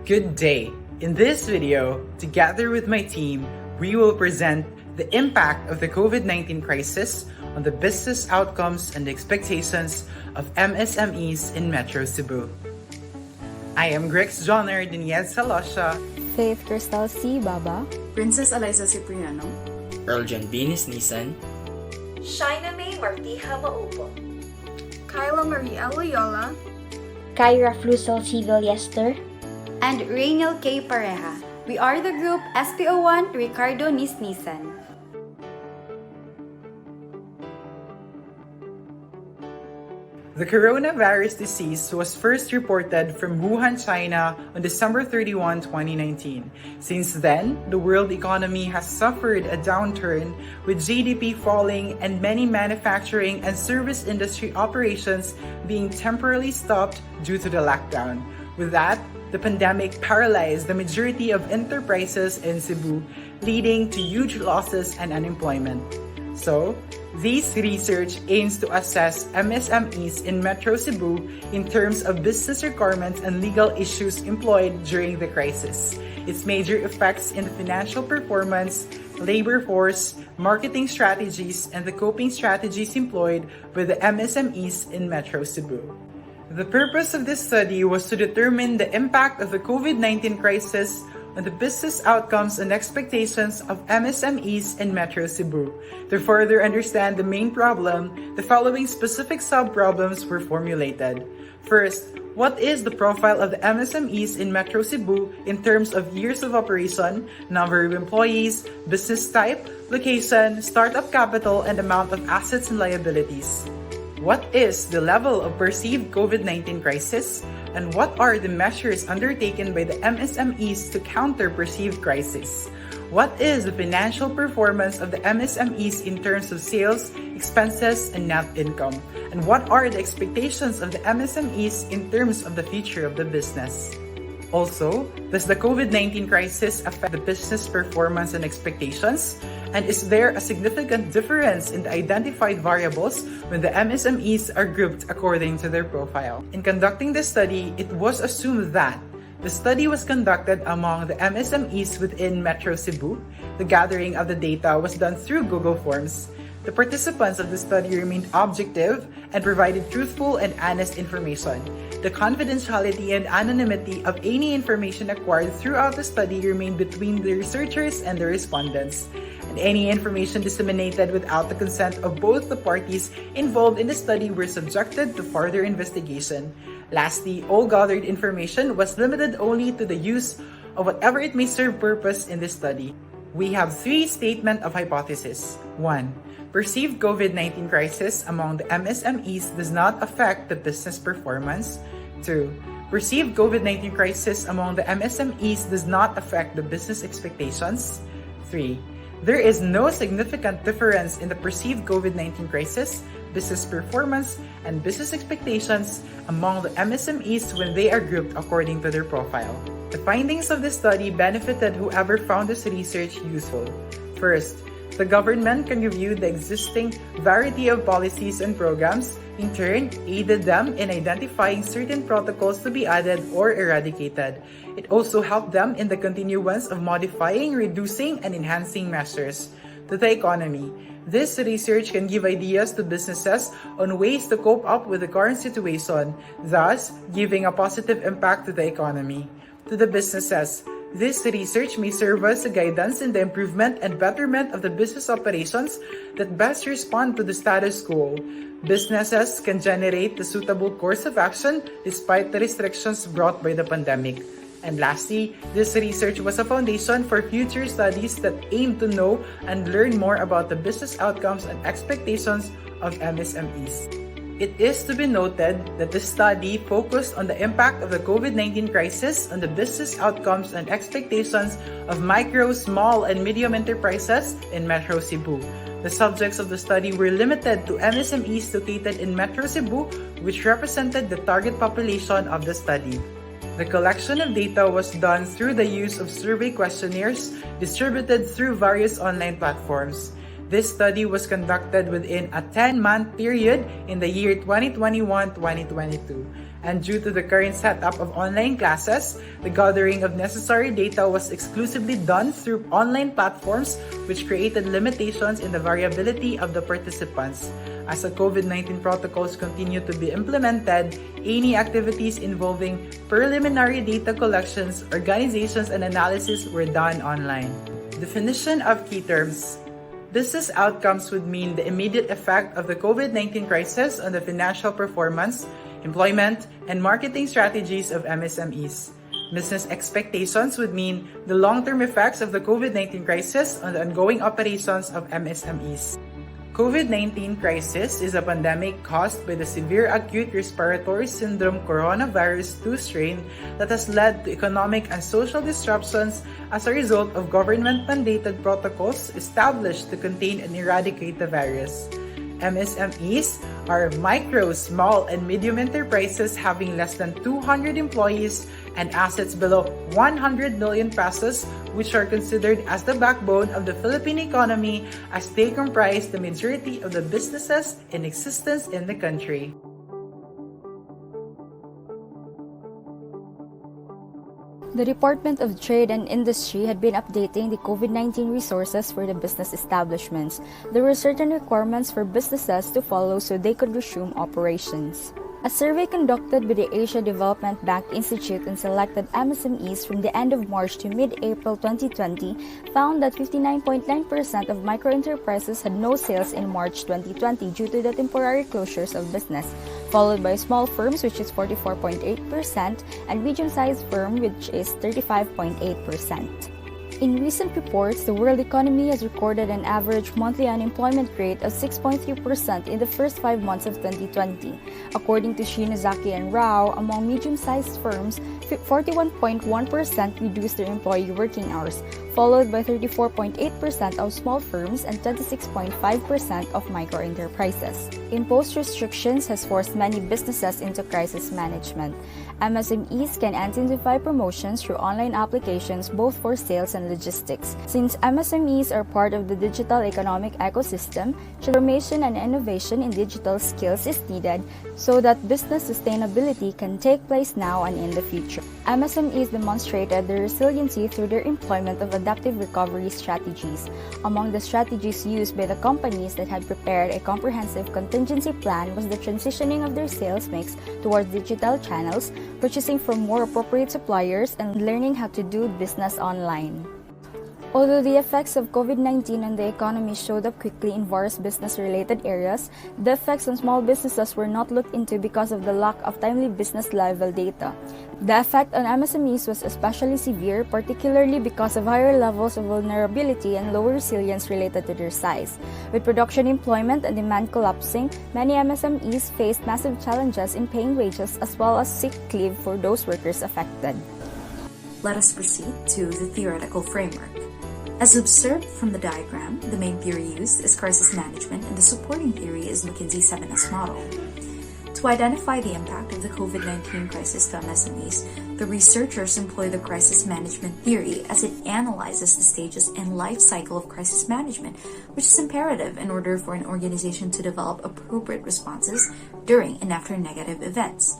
Good day! In this video, together with my team, we will present the impact of the COVID-19 crisis on the business outcomes and expectations of MSMEs in Metro Cebu. I am Grix, Jonard, Renielle, Celocia, Faith Krystal C. Baba, Princess Allyza Cipriano, Earl Nisnisan, Shiena Mae Maupo, Kyla Loyola, Kyra Flocel Villester, and Renielle Kaye Pareja. We are the group SPO1 Ricardo Nisnisan. The coronavirus disease was first reported from Wuhan, China on December 31, 2019. Since then, the world economy has suffered a downturn with GDP falling and many manufacturing and service industry operations being temporarily stopped due to the lockdown. With that, the pandemic paralyzed the majority of enterprises in Cebu, leading to huge losses and unemployment. So, this research aims to assess MSMEs in Metro Cebu in terms of business requirements and legal issues employed during the crisis, its major effects in the financial performance, labor force, marketing strategies, and the coping strategies employed by the MSMEs in Metro Cebu. The purpose of this study was to determine the impact of the COVID-19 crisis on the business outcomes and expectations of MSMEs in Metro Cebu. To further understand the main problem, the following specific sub-problems were formulated. First, what is the profile of the MSMEs in Metro Cebu in terms of years of operation, number of employees, business type, location, startup capital, and amount of assets and liabilities? What is the level of perceived COVID-19 crisis? And what are the measures undertaken by the MSMEs to counter perceived crisis? What is the financial performance of the MSMEs in terms of sales, expenses, and net income? And what are the expectations of the MSMEs in terms of the future of the business? Also, does the COVID-19 crisis affect the business performance and expectations? And is there a significant difference in the identified variables when the MSMEs are grouped according to their profile? In conducting this study, it was assumed that the study was conducted among the MSMEs within Metro Cebu. The gathering of the data was done through Google Forms. The participants of the study remained objective and provided truthful and honest information. The confidentiality and anonymity of any information acquired throughout the study remained between the researchers and the respondents. And any information disseminated without the consent of both the parties involved in the study were subjected to further investigation. Lastly, all gathered information was limited only to the use of whatever it may serve purpose in this study. We have three statements of hypothesis. 1. Perceived COVID-19 crisis among the MSMEs does not affect the business performance. 2. Perceived COVID-19 crisis among the MSMEs does not affect the business expectations. 3. There is no significant difference in the perceived COVID-19 crisis, business performance, and business expectations among the MSMEs when they are grouped according to their profile. The findings of this study benefited whoever found this research useful. First, the government can review the existing variety of policies and programs, in turn, aided them in identifying certain protocols to be added or eradicated. It also helped them in the continuance of modifying, reducing, and enhancing measures. To the economy, this research can give ideas to businesses on ways to cope up with the current situation, thus giving a positive impact to the economy. To the businesses, this research may serve as a guidance in the improvement and betterment of the business operations that best respond to the status quo. Businesses can generate the suitable course of action despite the restrictions brought by the pandemic. And lastly, this research was a foundation for future studies that aim to know and learn more about the business outcomes and expectations of MSMEs. It is to be noted that the study focused on the impact of the COVID-19 crisis on the business outcomes and expectations of micro, small, and medium enterprises in Metro Cebu. The subjects of the study were limited to MSMEs located in Metro Cebu, which represented the target population of the study. The collection of data was done through the use of survey questionnaires distributed through various online platforms. This study was conducted within a 10-month period in the year 2021-2022. and due to the current setup of online classes, the gathering of necessary data was exclusively done through online platforms, which created limitations in the variability of the participants. As the COVID-19 protocols continue to be implemented, any activities involving preliminary data collections, organizations, and analysis were done online. Definition of key terms. Business outcomes would mean the immediate effect of the COVID-19 crisis on the financial performance, employment, and marketing strategies of MSMEs. Business expectations would mean the long-term effects of the COVID-19 crisis on the ongoing operations of MSMEs. COVID-19 crisis is a pandemic caused by the severe acute respiratory syndrome coronavirus 2 strain that has led to economic and social disruptions as a result of government-mandated protocols established to contain and eradicate the virus. MSMEs are micro, small, and medium enterprises having less than 200 employees and assets below 100 million pesos, which are considered as the backbone of the Philippine economy as they comprise the majority of the businesses in existence in the country. The Department of Trade and Industry had been updating the COVID-19 resources for the business establishments. There were certain requirements for businesses to follow so they could resume operations. A survey conducted by the Asia Development Bank Institute and selected MSMEs from the end of March to mid-April 2020 found that 59.9% of microenterprises had no sales in March 2020 due to the temporary closures of business, followed by small firms, which is 44.8%, and medium-sized firm, which is 35.8%. In recent reports, the world economy has recorded an average monthly unemployment rate of 6.3% in the first 5 months of 2020. According to Shiena Mae and Rao, among medium-sized firms, 41.1% reduced their employee working hours, followed by 34.8% of small firms and 26.5% of microenterprises. Imposed restrictions has forced many businesses into crisis management. MSMEs can intensify promotions through online applications both for sales and logistics. Since MSMEs are part of the digital economic ecosystem, transformation and innovation in digital skills is needed so that business sustainability can take place now and in the future. MSMEs demonstrated their resiliency through their employment of adaptive recovery strategies. Among the strategies used by the companies that had prepared a comprehensive contingency plan was the transitioning of their sales mix towards digital channels, purchasing from more appropriate suppliers, and learning how to do business online. Although the effects of COVID-19 on the economy showed up quickly in various business-related areas, the effects on small businesses were not looked into because of the lack of timely business-level data. The effect on MSMEs was especially severe, particularly because of higher levels of vulnerability and lower resilience related to their size. With production employment and demand collapsing, many MSMEs faced massive challenges in paying wages as well as sick leave for those workers affected. Let us proceed to the theoretical framework. As observed from the diagram, the main theory used is crisis management and the supporting theory is McKinsey's 7S model. To identify the impact of the COVID-19 crisis to MSMEs, the researchers employ the crisis management theory as it analyzes the stages and life cycle of crisis management, which is imperative in order for an organization to develop appropriate responses during and after negative events.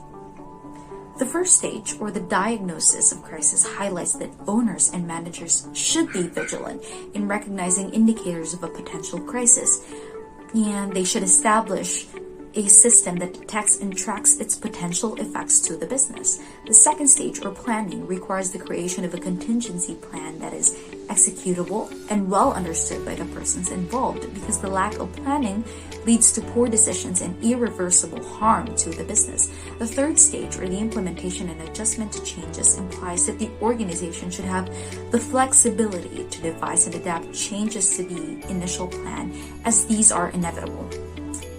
The first stage, or the diagnosis of crisis, highlights that owners and managers should be vigilant in recognizing indicators of a potential crisis, and they should establish a system that detects and tracks its potential effects to the business. The second stage, or planning, requires the creation of a contingency plan that is executable and well understood by the persons involved, because the lack of planning leads to poor decisions and irreversible harm to the business. The third stage, or the implementation and adjustment to changes, implies that the organization should have the flexibility to devise and adapt changes to the initial plan, as these are inevitable.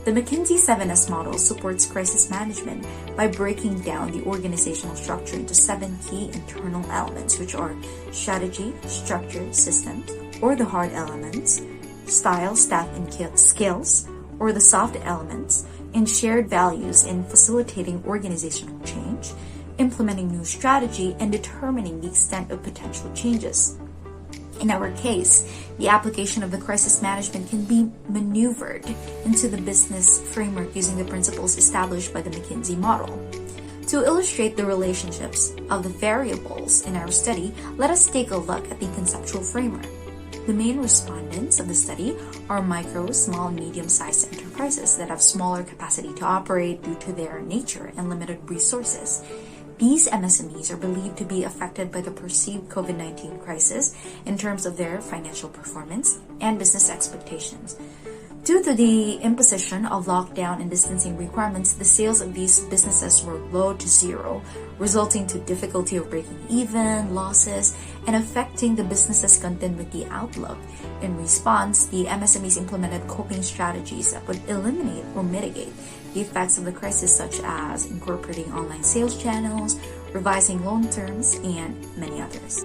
The McKinsey 7S model supports crisis management by breaking down the organizational structure into 7 key internal elements, which are strategy, structure, systems, or the hard elements, style, staff, and skills, or the soft elements, and shared values in facilitating organizational change, implementing new strategy, and determining the extent of potential changes. In our case, the application of the crisis management can be maneuvered into the business framework using the principles established by the McKinsey model. To illustrate the relationships of the variables in our study, let us take a look at the conceptual framework. The main respondents of the study are micro, small, and medium-sized enterprises that have smaller capacity to operate due to their nature and limited resources. These MSMEs are believed to be affected by the perceived COVID-19 crisis in terms of their financial performance and business expectations. Due to the imposition of lockdown and distancing requirements, the sales of these businesses were low to zero, resulting to difficulty of breaking even, losses, and affecting the business's continuity outlook. In response, the MSMEs implemented coping strategies that would eliminate or mitigate the effects of the crisis, such as incorporating online sales channels, revising loan terms, and many others.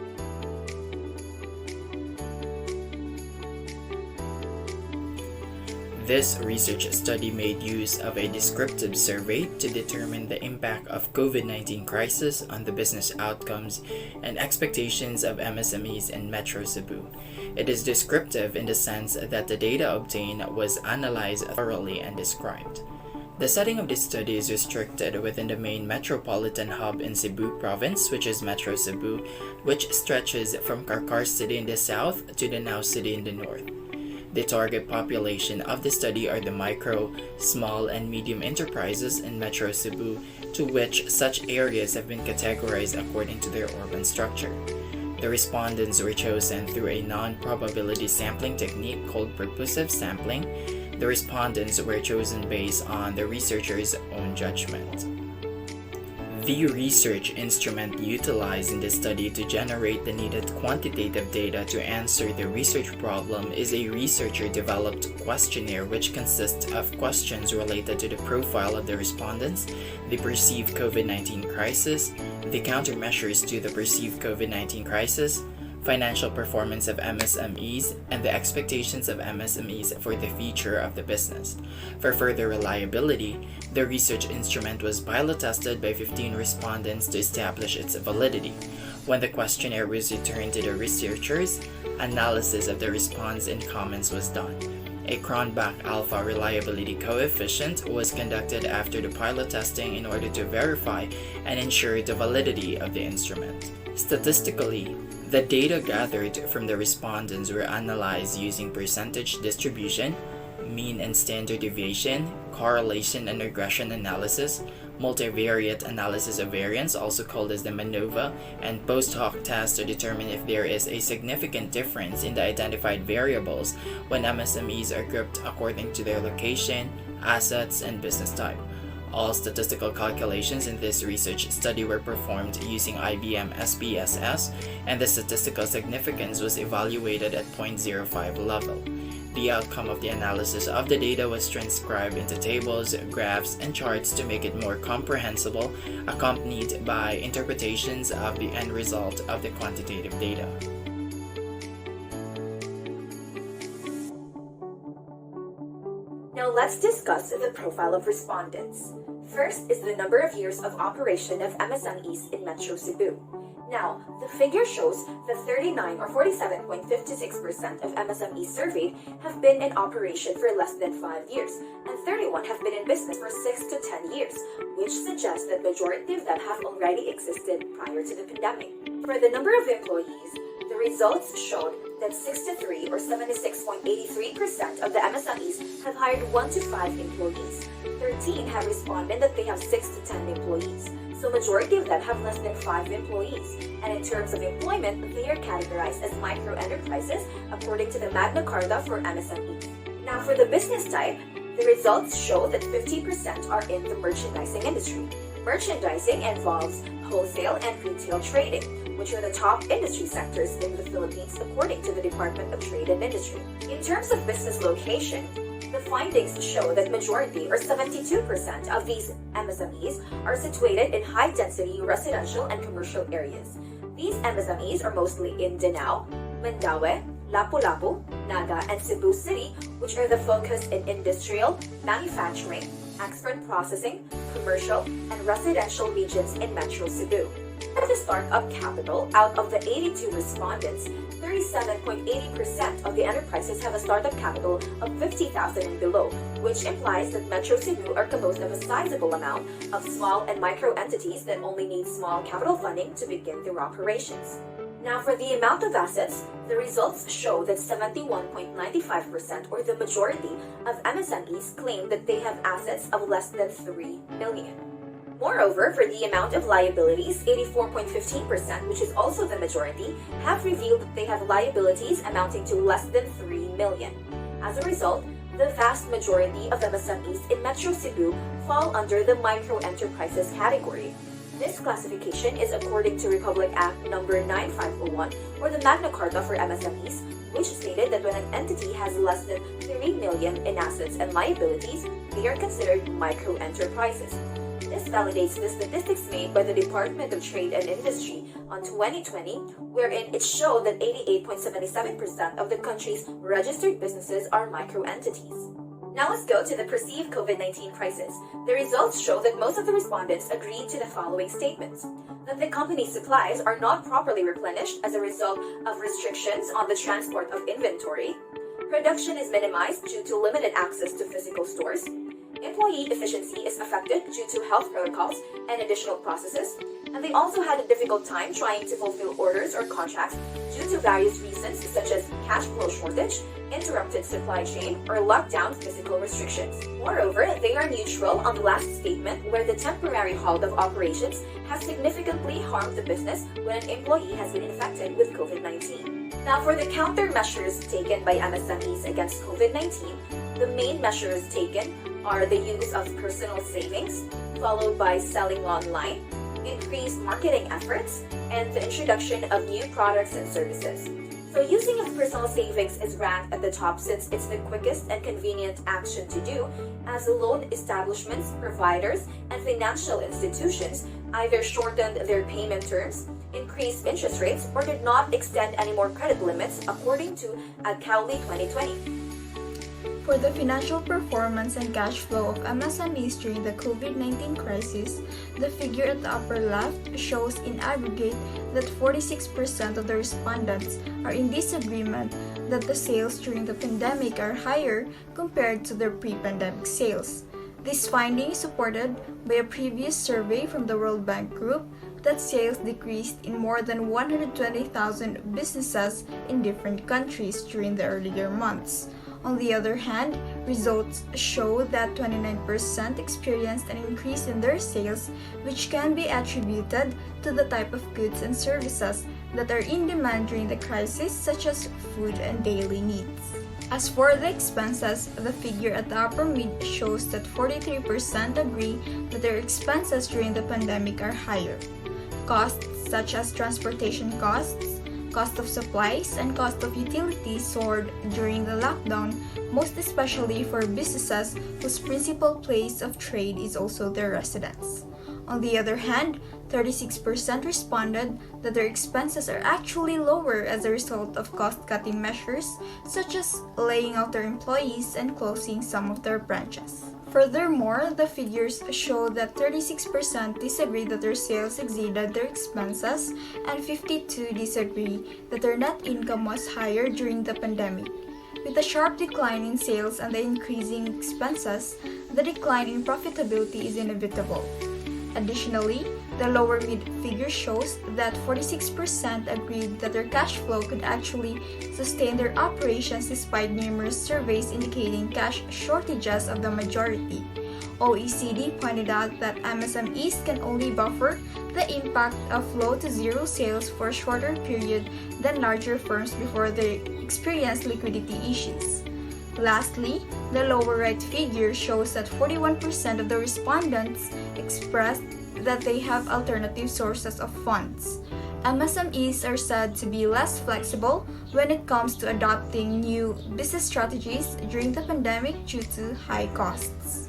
This research study made use of a descriptive survey to determine the impact of COVID-19 crisis on the business outcomes and expectations of MSMEs in Metro Cebu. It is descriptive in the sense that the data obtained was analyzed thoroughly and described. The setting of this study is restricted within the main metropolitan hub in Cebu province, which is Metro Cebu, which stretches from Karkar City in the south to Danao City in the north. The target population of the study are the micro, small, and medium enterprises in Metro Cebu, to which such areas have been categorized according to their urban structure. The respondents were chosen through a non-probability sampling technique called purposive sampling. The respondents were chosen based on the researcher's own judgment. The research instrument utilized in this study to generate the needed quantitative data to answer the research problem is a researcher-developed questionnaire which consists of questions related to the profile of the respondents, the perceived COVID-19 crisis, the countermeasures to the perceived COVID-19 crisis, financial performance of MSMEs, and the expectations of MSMEs for the future of the business. For further reliability, the research instrument was pilot tested by 15 respondents to establish its validity. When the questionnaire was returned to the researchers, analysis of the response and comments was done. A Cronbach alpha reliability coefficient was conducted after the pilot testing in order to verify and ensure the validity of the instrument. Statistically, the data gathered from the respondents were analyzed using percentage distribution, mean and standard deviation, correlation and regression analysis, multivariate analysis of variance, also called as the MANOVA, and post hoc tests to determine if there is a significant difference in the identified variables when MSMEs are grouped according to their location, assets, and business type. All statistical calculations in this research study were performed using IBM SPSS, and the statistical significance was evaluated at 0.05 level. The outcome of the analysis of the data was transcribed into tables, graphs, and charts to make it more comprehensible, accompanied by interpretations of the end result of the quantitative data. Now let's discuss the profile of respondents. First is the number of years of operation of MSMEs in Metro Cebu. Now, the figure shows that 39 or 47.56% of MSMEs surveyed have been in operation for less than 5 years, and 31 have been in business for 6 to 10 years, which suggests that majority of them have already existed prior to the pandemic. For the number of employees, the results showed that 63 or 76.83% of the MSMEs have hired 1 to 5 employees. 13 have responded that they have 6 to 10 employees. So majority of them have less than 5 employees. And in terms of employment, they are categorized as micro enterprises according to the Magna Carta for MSMEs. Now for the business type, the results show that 50% are in the merchandising industry. Merchandising involves wholesale and retail trading, which are the top industry sectors in the Philippines according to the Department of Trade and Industry. In terms of business location, the findings show that majority or 72% of these MSMEs are situated in high-density residential and commercial areas. These MSMEs are mostly in Danao, Mandaue, Lapu-Lapu, Naga, and Cebu City, which are the focus in industrial, manufacturing, export processing, commercial, and residential regions in Metro Cebu. At the startup capital, out of the 82 respondents, 37.80% of the enterprises have a startup capital of 50,000 and below, which implies that Metro Cebu are composed of a sizable amount of small and micro entities that only need small capital funding to begin their operations. Now, for the amount of assets, the results show that 71.95%, or the majority of MSMEs, claim that they have assets of less than 3 million. Moreover, for the amount of liabilities, 84.15%, which is also the majority, have revealed that they have liabilities amounting to less than 3 million. As a result, the vast majority of MSMEs in Metro Cebu fall under the micro enterprises category. This classification is according to Republic Act No. 9501, or the Magna Carta for MSMEs, which stated that when an entity has less than 3 million in assets and liabilities, they are considered micro enterprises. This validates the statistics made by the Department of Trade and Industry on 2020, wherein it showed that 88.77% of the country's registered businesses are micro entities. Now let's go to the perceived COVID-19 crisis. The results show that most of the respondents agreed to the following statements: that the company's supplies are not properly replenished as a result of restrictions on the transport of inventory, production is minimized due to limited access to physical stores, employee efficiency is affected due to health protocols and additional processes, and they also had a difficult time trying to fulfill orders or contracts due to various reasons such as cash flow shortage, interrupted supply chain, or lockdown physical restrictions. Moreover, they are neutral on the last statement, where the temporary halt of operations has significantly harmed the business when an employee has been infected with COVID-19. Now, for the countermeasures taken by MSMEs against COVID-19, the main measures taken are the use of personal savings, followed by selling online, increased marketing efforts, and the introduction of new products and services. So using of personal savings is ranked at the top since it's the quickest and convenient action to do, as loan establishments, providers, and financial institutions either shortened their payment terms, increased interest rates, or did not extend any more credit limits, according to Adcowley 2020. For the financial performance and cash flow of MSMEs during the COVID-19 crisis, the figure at the upper left shows in aggregate that 46% of the respondents are in disagreement that the sales during the pandemic are higher compared to their pre-pandemic sales. This finding is supported by a previous survey from the World Bank Group that sales decreased in more than 120,000 businesses in different countries during the earlier months. On the other hand, results show that 29% experienced an increase in their sales, which can be attributed to the type of goods and services that are in demand during the crisis, such as food and daily needs. As for the expenses, the figure at the upper mid shows that 43% agree that their expenses during the pandemic are higher. Costs such as transportation costs, cost of supplies, and cost of utilities soared during the lockdown, most especially for businesses whose principal place of trade is also their residence. On the other hand, 36% responded that their expenses are actually lower as a result of cost-cutting measures, such as laying off their employees and closing some of their branches. Furthermore, the figures show that 36% disagree that their sales exceeded their expenses, and 52% disagree that their net income was higher during the pandemic. With the sharp decline in sales and the increasing expenses, the decline in profitability is inevitable. Additionally, the lower mid figure shows that 46% agreed that their cash flow could actually sustain their operations despite numerous surveys indicating cash shortages of the majority. OECD pointed out that MSMEs can only buffer the impact of low to zero sales for a shorter period than larger firms before they experience liquidity issues. Lastly, the lower right figure shows that 41% of the respondents expressed that they have alternative sources of funds. MSMEs are said to be less flexible when it comes to adopting new business strategies during the pandemic due to high costs.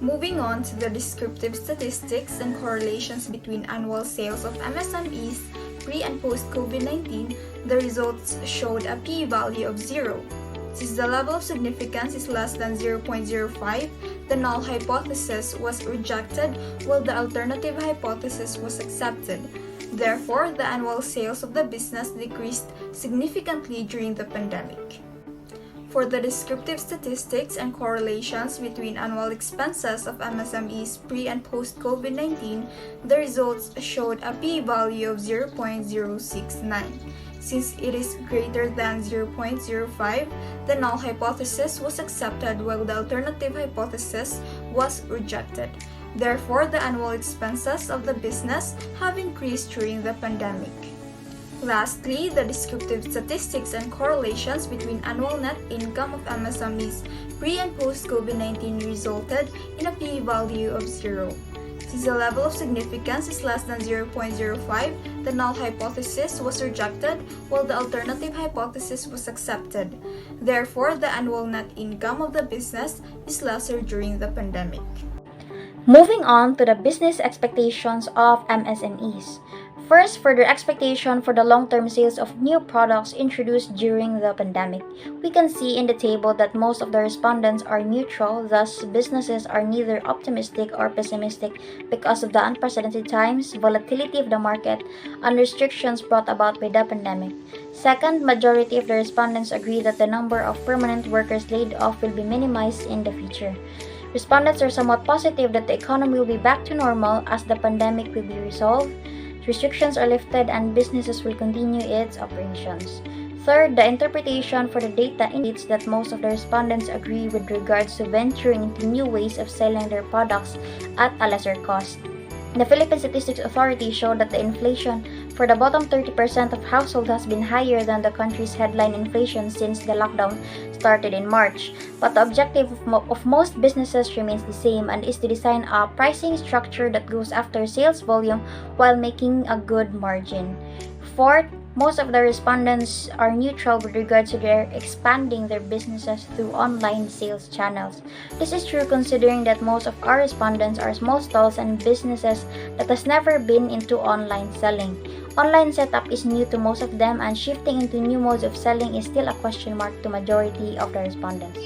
Moving on to the descriptive statistics and correlations between annual sales of MSMEs pre and post COVID-19, the results showed a p-value of 0. Since the level of significance is less than 0.05, the null hypothesis was rejected while the alternative hypothesis was accepted. Therefore, the annual sales of the business decreased significantly during the pandemic. For the descriptive statistics and correlations between annual expenses of MSMEs pre and post COVID-19, the results showed a p-value of 0.069. Since it is greater than 0.05, the null hypothesis was accepted while the alternative hypothesis was rejected. Therefore, the annual expenses of the business have increased during the pandemic. Lastly, the descriptive statistics and correlations between annual net income of MSMEs pre and post COVID-19 resulted in a p-value of 0. Since the level of significance is less than 0.05, the null hypothesis was rejected while the alternative hypothesis was accepted. Therefore, the annual net income of the business is lesser during the pandemic. Moving on to the business expectations of MSMEs. First, for their expectation for the long-term sales of new products introduced during the pandemic. We can see in the table that most of the respondents are neutral, thus businesses are neither optimistic or pessimistic because of the unprecedented times, volatility of the market, and restrictions brought about by the pandemic. Second, majority of the respondents agree that the number of permanent workers laid off will be minimized in the future. Respondents are somewhat positive that the economy will be back to normal as the pandemic will be resolved, restrictions are lifted, and businesses will continue its operations. Third, the interpretation for the data indicates that most of the respondents agree with regards to venturing into new ways of selling their products at a lesser cost. The Philippine Statistics Authority showed that the inflation for the bottom 30% of households has been higher than the country's headline inflation since the lockdown started in March. But the objective of most businesses remains the same and is to design a pricing structure that goes after sales volume while making a good margin. Fourth, most of the respondents are neutral with regards to their expanding their businesses through online sales channels. This is true considering that most of our respondents are small stalls and businesses that has never been into online selling. Online setup is new to most of them and shifting into new modes of selling is still a question mark to majority of the respondents.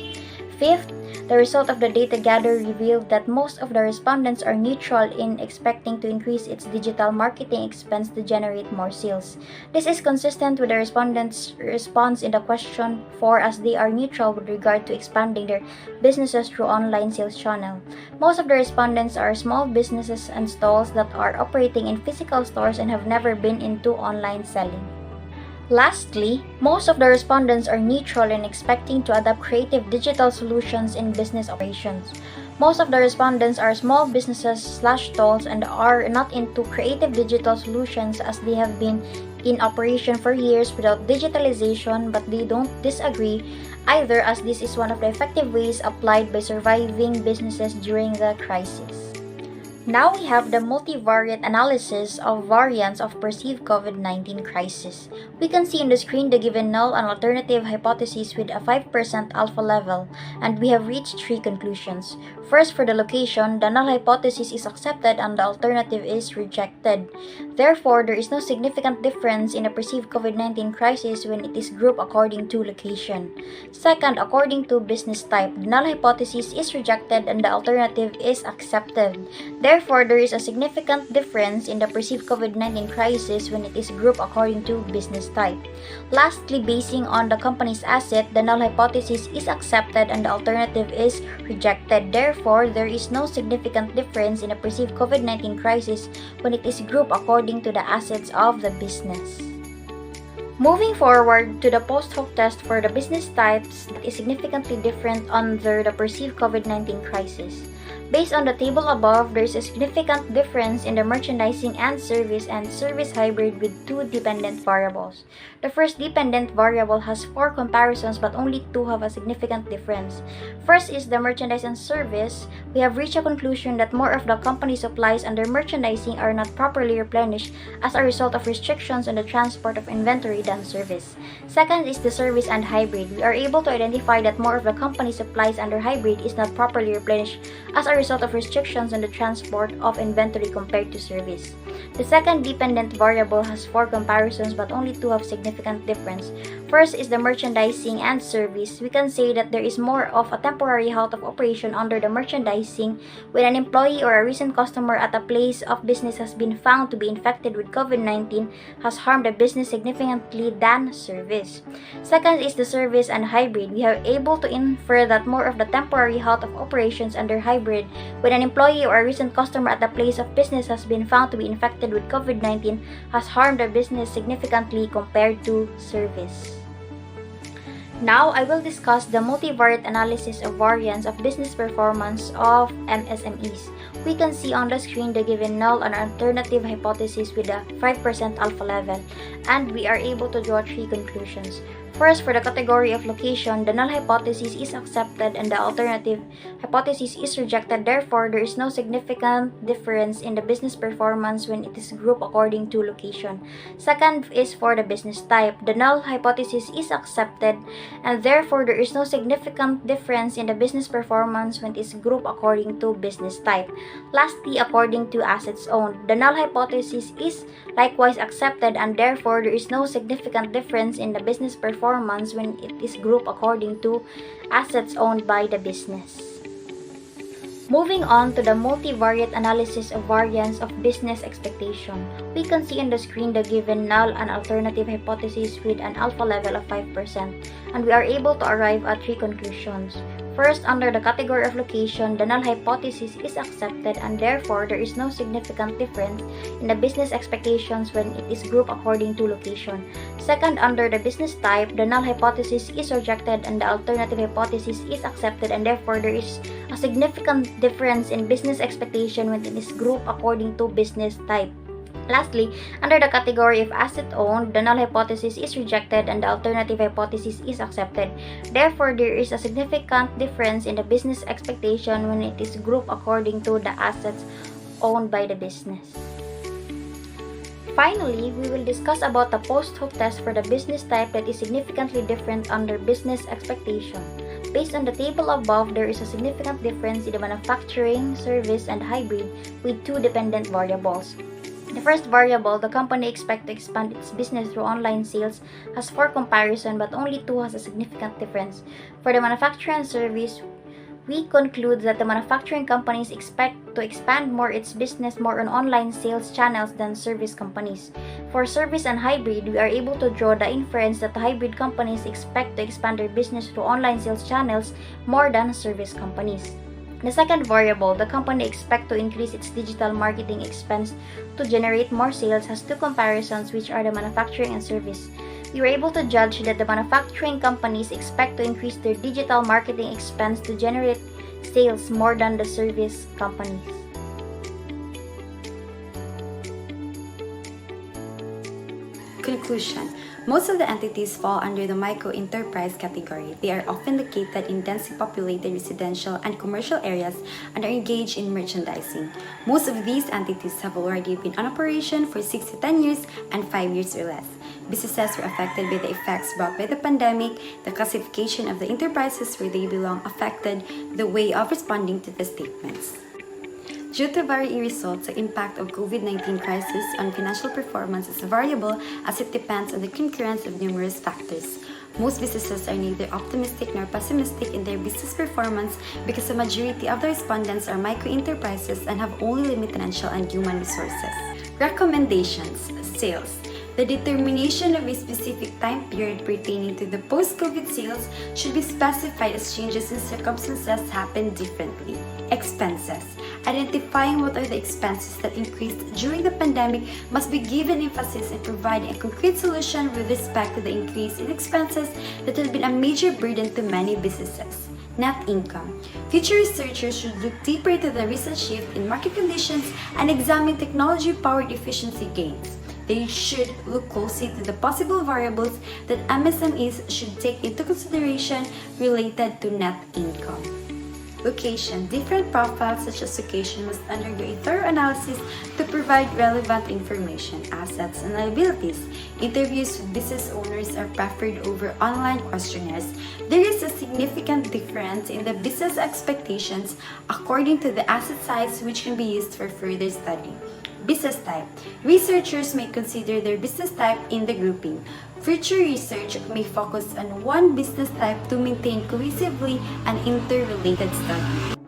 Fifth, the result of the data gathered revealed that most of the respondents are neutral in expecting to increase its digital marketing expense to generate more sales. This is consistent with the respondents' response in the question 4 as they are neutral with regard to expanding their businesses through online sales channel. Most of the respondents are small businesses and stalls that are operating in physical stores and have never been into online selling. Lastly, most of the respondents are neutral in expecting to adopt creative digital solutions in business operations. Most of the respondents are small businesses/stalls and are not into creative digital solutions as they have been in operation for years without digitalization, but they don't disagree either as this is one of the effective ways applied by surviving businesses during the crisis. Now we have the multivariate analysis of variants of perceived COVID-19 crisis. We can see on the screen the given null and alternative hypotheses with a 5% alpha level, and we have reached 3 conclusions. First, for the location, the null hypothesis is accepted and the alternative is rejected. Therefore, there is no significant difference in the perceived COVID-19 crisis when it is grouped according to location. Second, according to business type, the null hypothesis is rejected and the alternative is accepted. Therefore, there is a significant difference in the perceived COVID-19 crisis when it is grouped according to business type. Lastly, basing on the company's asset, the null hypothesis is accepted and the alternative is rejected. Therefore, there is no significant difference in the perceived COVID-19 crisis when it is grouped according to the assets of the business. Moving forward to the post-hoc test for the business types that is significantly different under the perceived COVID-19 crisis. Based on the table above, there is a significant difference in the merchandising and service hybrid with 2 dependent variables. The first dependent variable has 4 comparisons but only 2 have a significant difference. First is the merchandise and service. We have reached a conclusion that more of the company supplies under merchandising are not properly replenished as a result of restrictions on the transport of inventory than service. Second is the service and hybrid. We are able to identify that more of the company supplies under hybrid is not properly replenished as a result of restrictions on the transport of inventory compared to service. The second dependent variable has 4 comparisons but only 2 have significant difference. First is the merchandising and service. We can say that there is more of a temporary halt of operation under the merchandising when an employee or a recent customer at a place of business has been found to be infected with COVID-19 has harmed the business significantly than service. Second is the service and hybrid. We are able to infer that more of the temporary halt of operations under hybrid when an employee or a recent customer at a place of business has been found to be infected with COVID-19 has harmed the business significantly compared to service. Now, I will discuss the multivariate analysis of variance of business performance of MSMEs. We can see on the screen the given null and alternative hypothesis with a 5% alpha level, and we are able to draw 3 conclusions. First, for the category of location, the null hypothesis is accepted and the alternative hypothesis is rejected. Therefore, there is no significant difference in the business performance when it is grouped according to location. Second is for the business type. The null hypothesis is accepted and therefore there is no significant difference in the business performance when it is grouped according to business type. Lastly, according to assets owned, the null hypothesis is likewise accepted and therefore there is no significant difference in the business performance when it is grouped according to assets owned by the business. Moving on to the multivariate analysis of variance of business expectation, we can see on the screen the given null and alternative hypothesis with an alpha level of 5%, and we are able to arrive at 3 conclusions. First, under the category of location, the null hypothesis is accepted and therefore there is no significant difference in the business expectations when it is grouped according to location. Second, under the business type, the null hypothesis is rejected and the alternative hypothesis is accepted and therefore there is a significant difference in business expectation when it is grouped according to business type. Lastly, under the category of asset owned, the null hypothesis is rejected and the alternative hypothesis is accepted. Therefore, there is a significant difference in the business expectation when it is grouped according to the assets owned by the business. Finally, we will discuss about the post-hook test for the business type that is significantly different under business expectation. Based on the table above, there is a significant difference in the manufacturing, service, and hybrid with 2 dependent variables. The first variable, the company expects to expand its business through online sales, has 4 comparisons but only 2 has a significant difference. For the manufacturing and service, we conclude that the manufacturing companies expect to expand more its business more on online sales channels than service companies. For service and hybrid, we are able to draw the inference that the hybrid companies expect to expand their business through online sales channels more than service companies. The second variable, the company expects to increase its digital marketing expense to generate more sales, has 2 comparisons which are the manufacturing and service. We were able to judge that the manufacturing companies expect to increase their digital marketing expense to generate sales more than the service companies. Conclusion. Most of the entities fall under the micro-enterprise category. They are often located in densely populated residential and commercial areas and are engaged in merchandising. Most of these entities have already been in operation for 6 to 10 years and 5 years or less. Businesses were affected by the effects brought by the pandemic. The classification of the enterprises where they belong affected the way of responding to the statements. Due to varying results, the impact of COVID-19 crisis on financial performance is variable as it depends on the concurrence of numerous factors. Most businesses are neither optimistic nor pessimistic in their business performance because the majority of the respondents are micro-enterprises and have only limited financial and human resources. Recommendations. Sales. The determination of a specific time period pertaining to the post-COVID sales should be specified as changes in circumstances happen differently. Expenses. Identifying what are the expenses that increased during the pandemic must be given emphasis in providing a concrete solution with respect to the increase in expenses that has been a major burden to many businesses. Net income. Future researchers should look deeper into the recent shift in market conditions and examine technology-powered efficiency gains. They should look closely to the possible variables that MSMEs should take into consideration related to net income. Location. Different profiles such as location must undergo a thorough analysis to provide relevant information, assets, and liabilities. Interviews with business owners are preferred over online questionnaires. There is a significant difference in the business expectations according to the asset size which can be used for further study. Business type. Researchers may consider their business type in the grouping. Future research may focus on one business type to maintain cohesively an interrelated study.